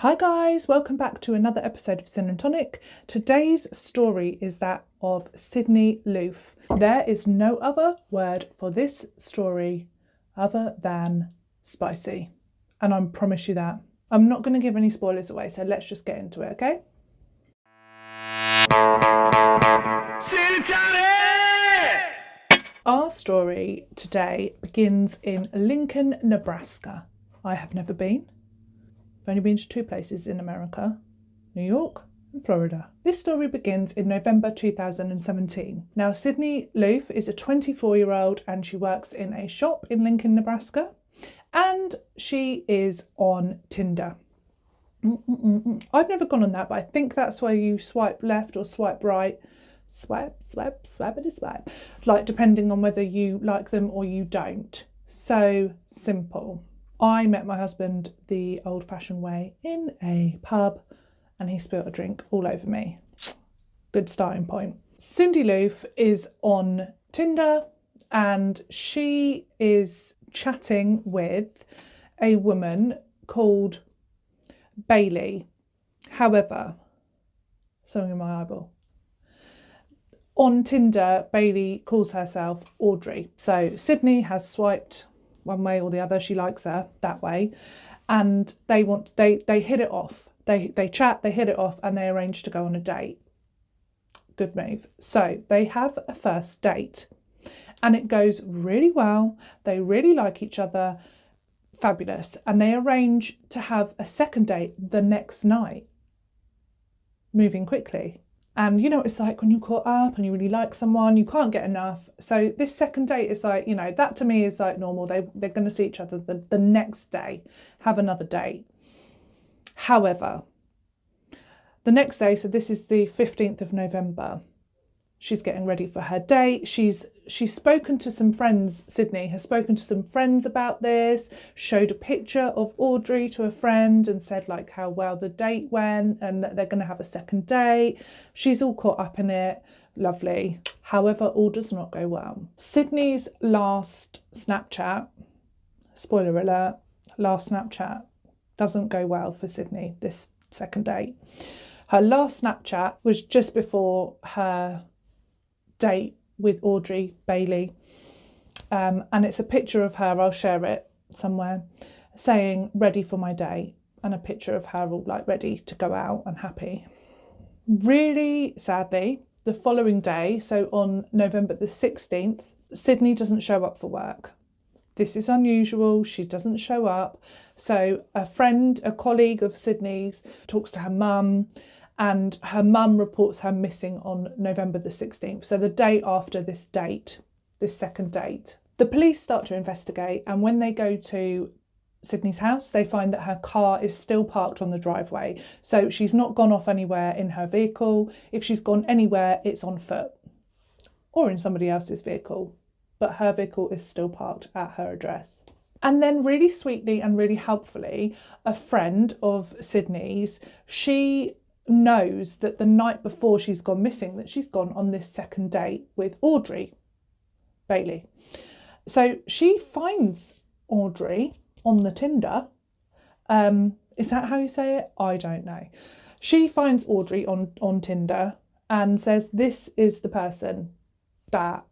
Hi guys, welcome back to another episode of Sin and Tonic. Today's story is that of Sydney Loofe. There is no other word for this story other than spicy. And I promise you that. I'm not going to give any spoilers away, so let's just get into it, okay? Our story today begins in Lincoln, Nebraska. I have never been. I've only been to two places in America, New York and Florida. This story begins in November 2017. Now, Sydney Loofe is a 24-year-old and she works in a shop in Lincoln, Nebraska, and she is on Tinder. I've never gone on that, but I think that's where you swipe left or swipe right. Swipe, like depending on whether you like them or you don't. So simple. I met my husband the old-fashioned way in a pub and he spilled a drink all over me. Good starting point. Sydney Loofe is on Tinder and she is chatting with a woman called Bailey. However, something in my eyeball. On Tinder, Bailey calls herself Audrey. So Sydney has swiped one way or the other. She likes her that way, and they hit it off. They chat, they hit it off, and they arrange to go on a date. Good move. So they have a first date, and it goes really well. They really like each other. Fabulous. And they arrange to have a second date the next night. Moving quickly. And you know what it's like when you caught up and you really like someone, you can't get enough. So this second date is like, that to me is like normal. They're going to see each other the next day, have another date. However, the next day, so this is the 15th of November, she's getting ready for her date. She's spoken to some friends, Sydney has spoken to some friends about this, showed a picture of Audrey to a friend and said like how well the date went and that they're going to have a second date. She's all caught up in it. Lovely. However, all does not go well. Sydney's last Snapchat, spoiler alert, last Snapchat doesn't go well for Sydney, this second date. Her last Snapchat was just before her date with Audrey Bailey, and it's a picture of her, I'll share it somewhere, saying ready for my date, and a picture of her all like ready to go out and happy. Really sadly, the following day, so on November the 16th, Sydney doesn't show up for work. This is unusual. She doesn't show up. So a friend, a colleague of Sydney's, talks to her mum, and her mum reports her missing on November the 16th. So the day after this date, this second date. The police start to investigate, and when they go to Sydney's house, they find that her car is still parked on the driveway. So she's not gone off anywhere in her vehicle. If she's gone anywhere, it's on foot or in somebody else's vehicle. But her vehicle is still parked at her address. And then really sweetly and really helpfully, a friend of Sydney's, she knows that the night before she's gone missing, that she's gone on this second date with Audrey Bailey. So she finds Audrey on the Tinder. Is that how you say it? I don't know. She finds Audrey on Tinder and says this is the person that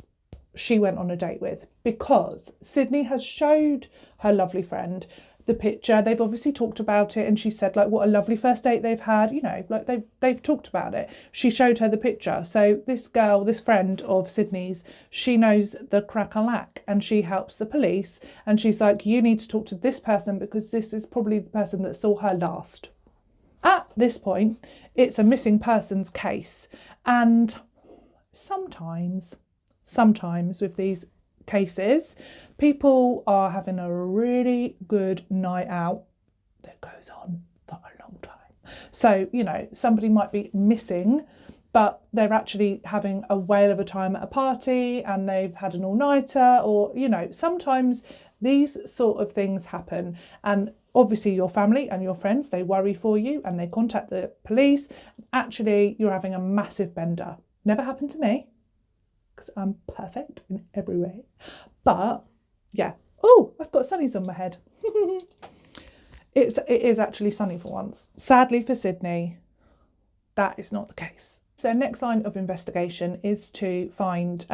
she went on a date with, because Sydney has showed her lovely friend the picture. They've obviously talked about it, and she said like what a lovely first date they've had, like they've talked about it. She showed her the picture. So this girl, this friend of Sydney's, she knows the crack-a-lack, and she helps the police, and she's like, you need to talk to this person because this is probably the person that saw her last. At this point, it's a missing persons case, and sometimes with these cases, people are having a really good night out that goes on for a long time. So, somebody might be missing, but they're actually having a whale of a time at a party and they've had an all-nighter, or, sometimes these sort of things happen. And obviously your family and your friends, they worry for you and they contact the police. Actually, you're having a massive bender. Never happened to me, because I'm perfect in every way. But yeah. Oh, I've got sunnies on my head. it is actually sunny for once. Sadly for Sydney, that is not the case. Their next line of investigation is to find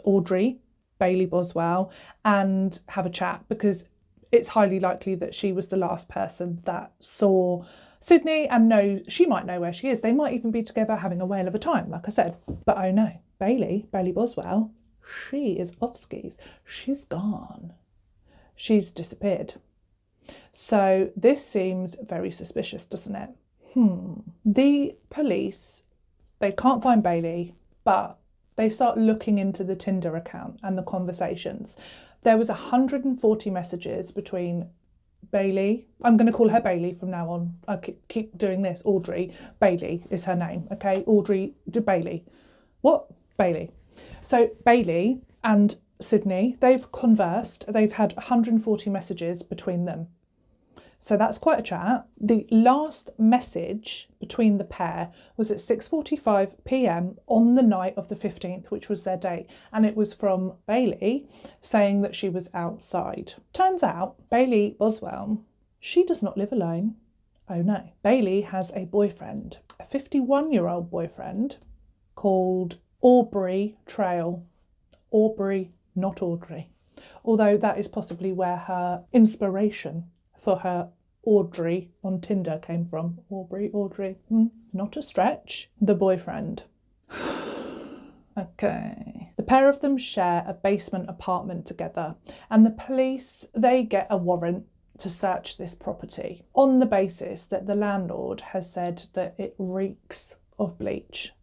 Audrey Bailey Boswell and have a chat, because it's highly likely that she was the last person that saw Sydney and she might know where she is. They might even be together having a whale of a time, like I said. But oh no, Bailey Boswell, she is off skis. She's gone. She's disappeared. So this seems very suspicious, doesn't it? The police, they can't find Bailey, but they start looking into the Tinder account and the conversations. There was 140 messages between Bailey. I'm going to call her Bailey from now on. I keep doing this. Audrey. Bailey is her name, okay? Audrey Bailey. What? Bailey. So Bailey and Sydney, they've conversed. They've had 140 messages between them. So that's quite a chat. The last message between the pair was at 6:45 p.m. on the night of the 15th, which was their date. And it was from Bailey saying that she was outside. Turns out Bailey Boswell, she does not live alone. Oh no. Bailey has a boyfriend, a 51-year-old boyfriend called Aubrey Trail. Aubrey, not Audrey. Although that is possibly where her inspiration for her Audrey on Tinder came from. Audrey, not a stretch. The boyfriend. Okay. The pair of them share a basement apartment together, and the police, they get a warrant to search this property on the basis that the landlord has said that it reeks of bleach.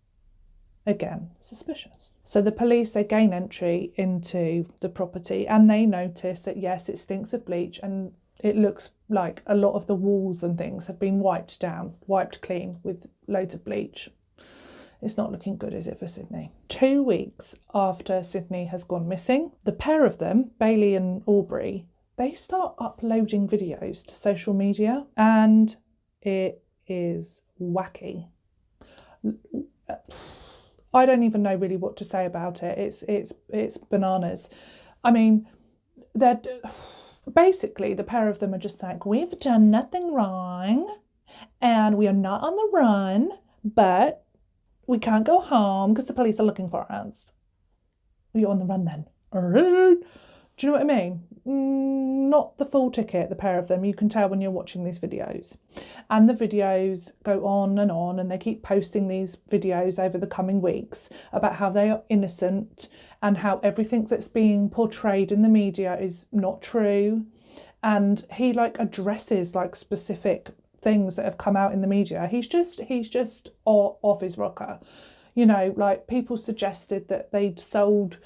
Again, suspicious. So the police, they gain entry into the property and they notice that yes, it stinks of bleach, and it looks like a lot of the walls and things have been wiped clean with loads of bleach. It's not looking good, is it, for Sydney? 2 weeks after Sydney has gone missing, the pair of them, Bailey and Aubrey, they start uploading videos to social media, and it is wacky. I don't even know really what to say about it. It's bananas. I mean, they're basically, the pair of them are just like, we've done nothing wrong and we are not on the run, but we can't go home because the police are looking for us. You're on the run then. All right. Do you know what I mean? Not the full ticket, the pair of them. You can tell when you're watching these videos. And the videos go on, and they keep posting these videos over the coming weeks about how they are innocent and how everything that's being portrayed in the media is not true. And he addresses specific things that have come out in the media. He's just off his rocker. People suggested that they'd sold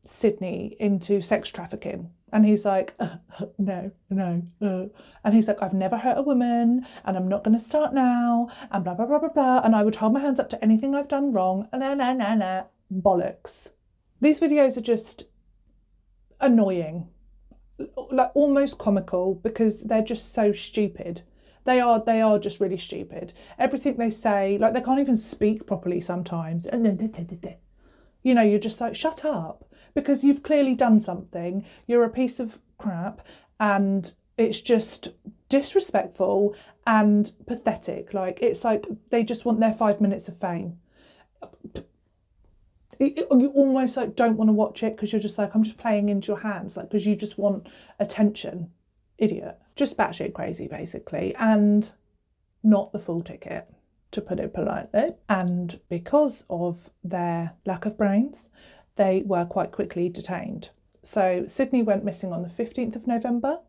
Sydney into sex trafficking, and he's like, no, and he's like, I've never hurt a woman and I'm not going to start now, and blah blah blah blah blah, and I would hold my hands up to anything I've done wrong, nah, bollocks. These videos are just annoying, almost comical, because they're just so stupid. They are just really stupid. Everything they say, they can't even speak properly sometimes. You're just like, shut up, because you've clearly done something. You're a piece of crap, and it's just disrespectful and pathetic. It's like they just want their 5 minutes of fame. You almost don't want to watch it, because you're just like, I'm just playing into your hands, because you just want attention. Idiot. Just batshit crazy, basically, and not the full ticket, to put it politely. And because of their lack of brains, they were quite quickly detained. So Sydney went missing on the 15th of November,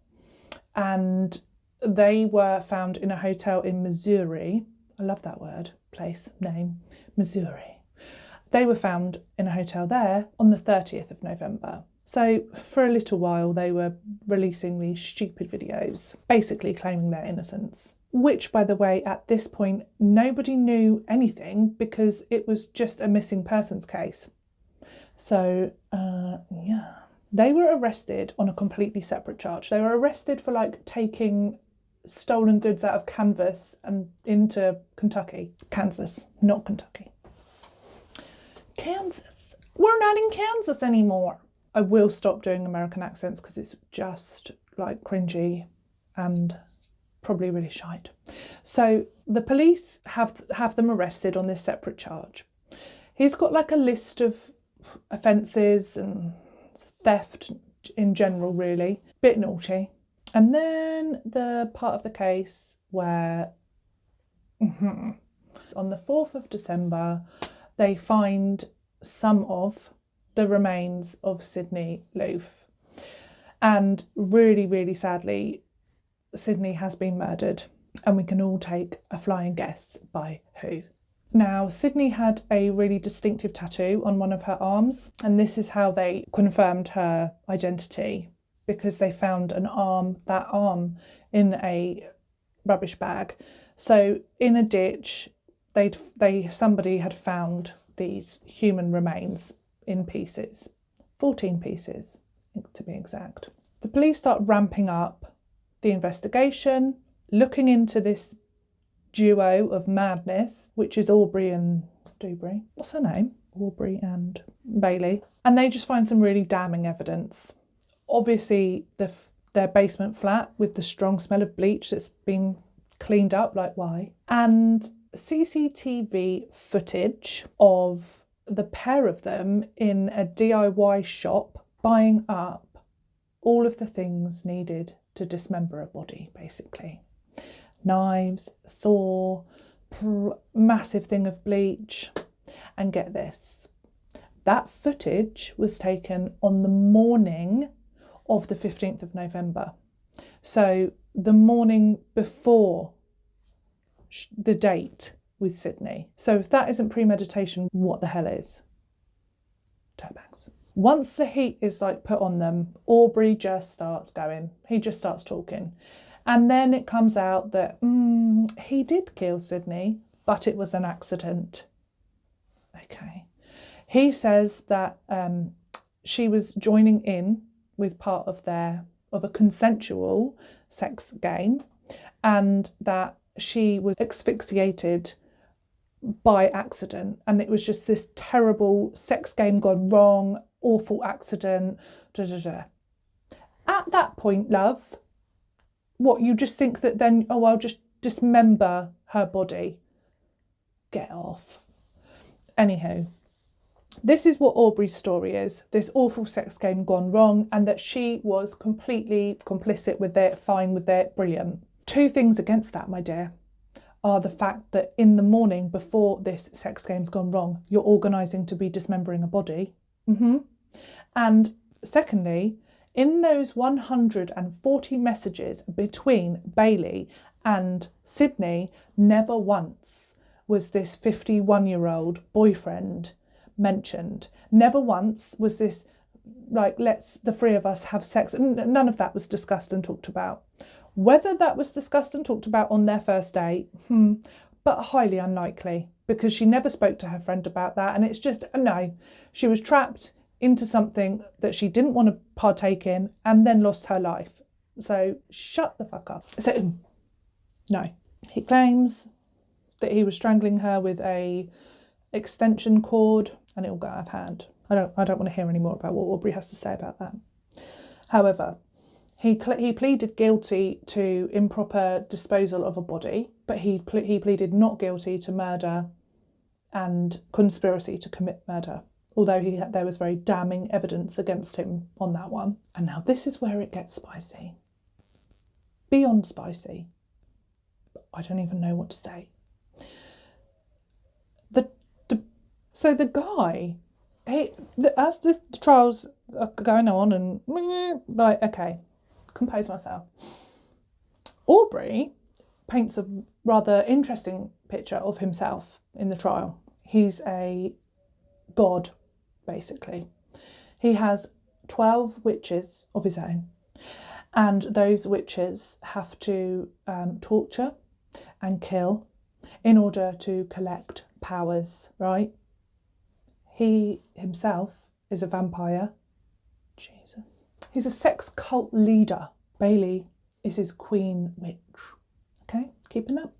and they were found in a hotel in Missouri. I love that word, place, name, Missouri. They were found in a hotel there on the 30th of November. So for a little while, they were releasing these stupid videos, basically claiming their innocence. Which, by the way, at this point, nobody knew anything, because it was just a missing persons case. So, yeah. They were arrested on a completely separate charge. They were arrested for taking stolen goods out of Kansas and into Kentucky. Kansas, not Kentucky. Kansas. We're not in Kansas anymore. I will stop doing American accents, because it's just cringy and probably really shite. So the police have them arrested on this separate charge. He's got like a list of offences and theft in general, really. Bit naughty. And then the part of the case where on the 4th of December, they find some of the remains of Sydney Loofe. And really, really sadly, Sydney has been murdered, and we can all take a flying guess by who. Now, Sydney had a really distinctive tattoo on one of her arms, and this is how they confirmed her identity, because they found that arm in a rubbish bag. So in a ditch, somebody had found these human remains in pieces, 14 pieces to be exact. The police start ramping up the investigation, looking into this duo of madness, which is Aubrey and Dewberry. What's her name? Aubrey and Bailey. And they just find some really damning evidence. Obviously, their basement flat with the strong smell of bleach that's been cleaned up, like why? And CCTV footage of the pair of them in a DIY shop buying up all of the things needed to dismember a body, basically. Knives, saw, massive thing of bleach. And get this, that footage was taken on the morning of the 15th of November. So the morning before the date with Sydney. So if that isn't premeditation, what the hell is? Dirtbags. Once the heat is like put on them, Aubrey just starts going. He just starts talking. And then it comes out that he did kill Sydney, but it was an accident. Okay. He says that she was joining in with part of a consensual sex game, and that she was asphyxiated by accident, and it was just this terrible sex game gone wrong, awful accident. At that point, love, what, you just think that then, oh, I'll just dismember her body? Get off. Anywho, this is what Aubrey's story is, this awful sex game gone wrong, and that she was completely complicit with it, fine with it, brilliant. Two things against that, my dear, are the fact that in the morning before this sex game's gone wrong, you're organising to be dismembering a body. And secondly, in those 140 messages between Bailey and Sydney, never once was this 51-year-old boyfriend mentioned. Never once was this, like, let's the three of us have sex. None of that was discussed and talked about. Whether that was discussed and talked about on their first date, but highly unlikely, because she never spoke to her friend about that. And it's just, no, she was trapped into something that she didn't want to partake in and then lost her life. So shut the fuck up. So, no. He claims that he was strangling her with a extension cord, and it all got out of hand. I don't want to hear any more about what Aubrey has to say about that. However, he pleaded guilty to improper disposal of a body, but he pleaded not guilty to murder and conspiracy to commit murder, although there was very damning evidence against him on that one. And now this is where it gets spicy. Beyond spicy. I don't even know what to say. So the guy, as the trials are going on and like, okay, compose myself. Aubrey paints a rather interesting picture of himself in the trial. He's a god, basically. He has 12 witches of his own, and those witches have to torture and kill in order to collect powers, right? He himself is a vampire. Jesus. He's a sex cult leader. Bailey is his queen witch. Okay, keeping up.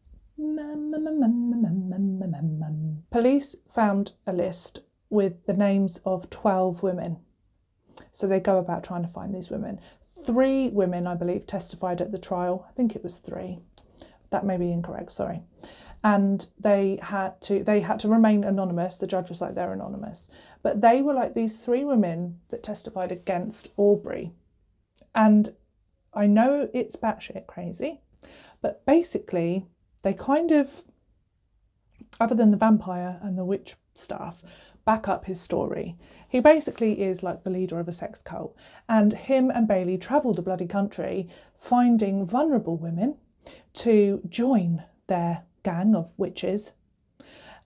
Police found a list with the names of 12 women. So they go about trying to find these women. 3 women, I believe, testified at the trial. I think it was 3. That may be incorrect, sorry. And they had to remain anonymous. The judge was like, they're anonymous. But they were like these 3 women that testified against Aubrey. And I know it's batshit crazy, but basically they kind of, other than the vampire and the witch stuff, back up his story. He basically is like the leader of a sex cult, and him and Bailey travel the bloody country finding vulnerable women to join their gang of witches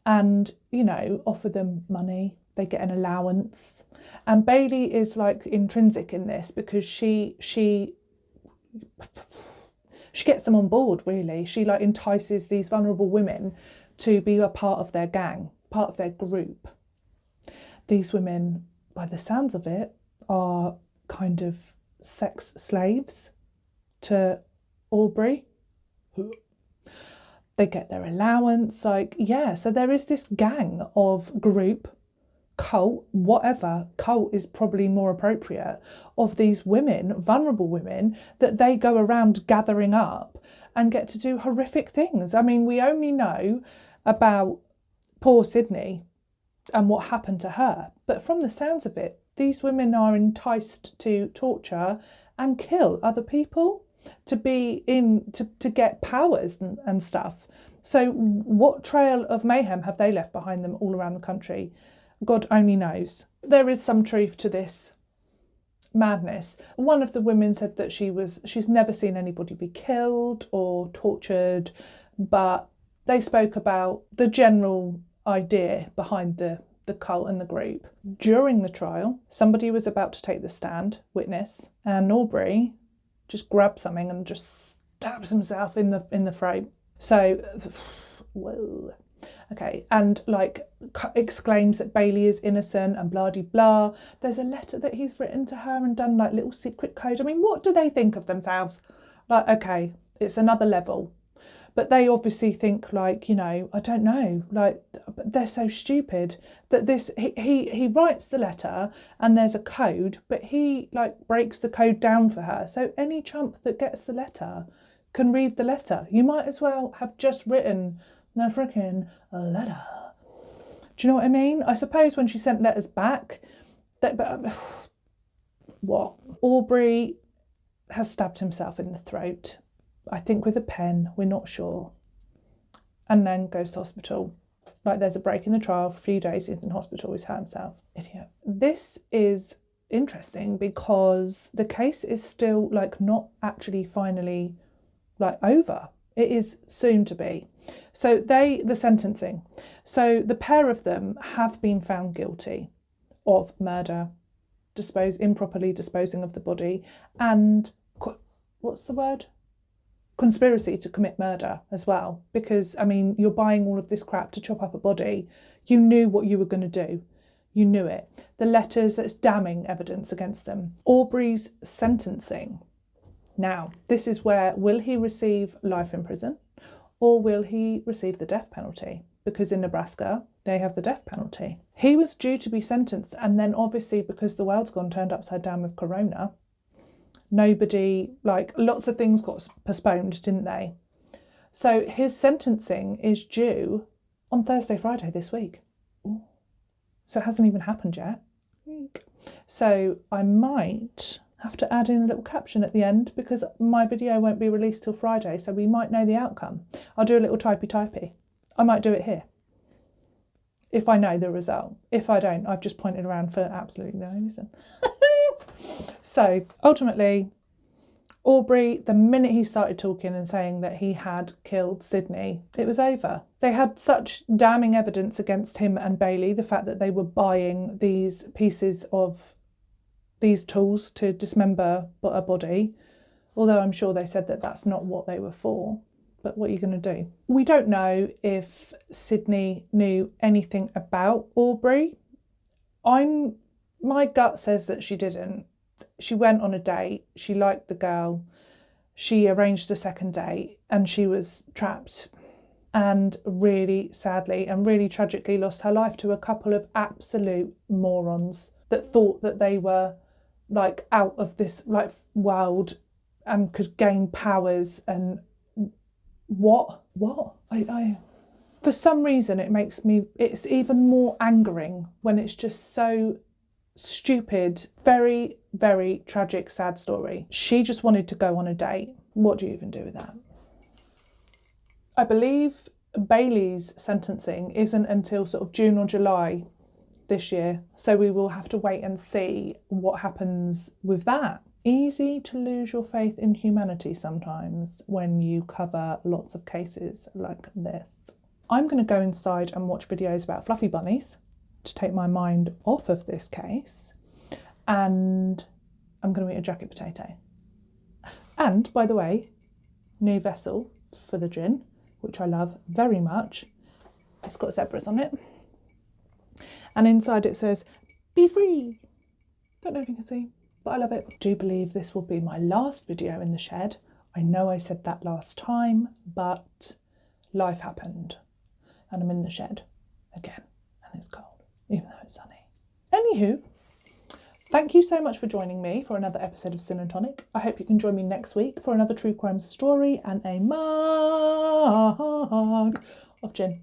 and, you know, offer them money. They get an allowance, and Bailey is like intrinsic in this because she gets them on board, really. She like entices these vulnerable women to be a part of their gang, part of their group. These women, by the sounds of it, are kind of sex slaves to Aubrey. They get their allowance, like, yeah, so there is this gang of group, cult, whatever, cult is probably more appropriate, of these women, vulnerable women, that they go around gathering up and get to do horrific things. I mean, we only know about poor Sydney and what happened to her, but from the sounds of it, these women are enticed to torture and kill other people to be in, to get powers and stuff. So what trail of mayhem have they left behind them all around the country? God only knows. There is some truth to this madness. One of the women said that she's never seen anybody be killed or tortured, but they spoke about the general idea behind the cult and the group. During the trial, somebody was about to take the stand, witness, and Aubrey just grabs something and just stabs himself in the throat. So, whoa. Okay, and like exclaims that Bailey is innocent and blah de blah. There's a letter that he's written to her and done like little secret code. I mean, what do they think of themselves? Like, okay, it's another level. But they obviously think like, you know, I don't know, like they're so stupid that he writes the letter and there's a code, but he like breaks the code down for her. So any chump that gets the letter can read the letter. You might as well have just written the freaking letter. Do you know what I mean? I suppose when she sent letters back, what? Aubrey has stabbed himself in the throat. I think with a pen, we're not sure. And then goes to hospital. Like there's a break in the trial for a few days, he's in hospital, he's hurt himself. Idiot. This is interesting because the case is still like not actually finally like over. It is soon to be. So the sentencing. So the pair of them have been found guilty of murder, improperly disposing of the body, and what's the word? Conspiracy to commit murder as well, because I mean you're buying all of this crap to chop up a body. You knew what you were going to do. You knew it. The letters, that's damning evidence against them. Aubrey's sentencing. Now, this is where, will he receive life in prison or will he receive the death penalty? Because in Nebraska, they have the death penalty. He was due to be sentenced, and then obviously because the world's gone turned upside down with Corona, lots of things got postponed, didn't they? So his sentencing is due on Thursday, Friday this week. Ooh. So it hasn't even happened yet. So I might have to add in a little caption at the end because my video won't be released till Friday, so we might know the outcome. I'll do a little typey. I might do it here if I know the result. If I don't, I've just pointed around for absolutely no reason. So ultimately, Aubrey, the minute he started talking and saying that he had killed Sydney, it was over. They had such damning evidence against him and Bailey, the fact that they were buying these pieces of these tools to dismember a body, although I'm sure they said that that's not what they were for. But what are you going to do? We don't know if Sydney knew anything about Aubrey. My gut says that she didn't. She went on a date, she liked the girl, she arranged a second date, and she was trapped and really sadly and really tragically lost her life to a couple of absolute morons that thought that they were like out of this like world and could gain powers and what? I for some reason it's even more angering when it's just so stupid. Very, very tragic, sad story. She just wanted to go on a date. What do you even do with that? I believe Bailey's sentencing isn't until sort of June or July this year, so we will have to wait and see what happens with that. Easy to lose your faith in humanity sometimes when you cover lots of cases like this. I'm going to go inside and watch videos about fluffy bunnies to take my mind off of this case, and I'm going to eat a jacket potato. And by the way, new vessel for the gin, which I love very much. It's got zebras on it. And inside it says, "Be free." Don't know if you can see, but I love it. I do believe this will be my last video in the shed. I know I said that last time, but life happened and I'm in the shed again and it's cold, even though it's sunny. Anywho, thank you so much for joining me for another episode of Sin and Tonic. I hope you can join me next week for another true crime story and a mug of gin.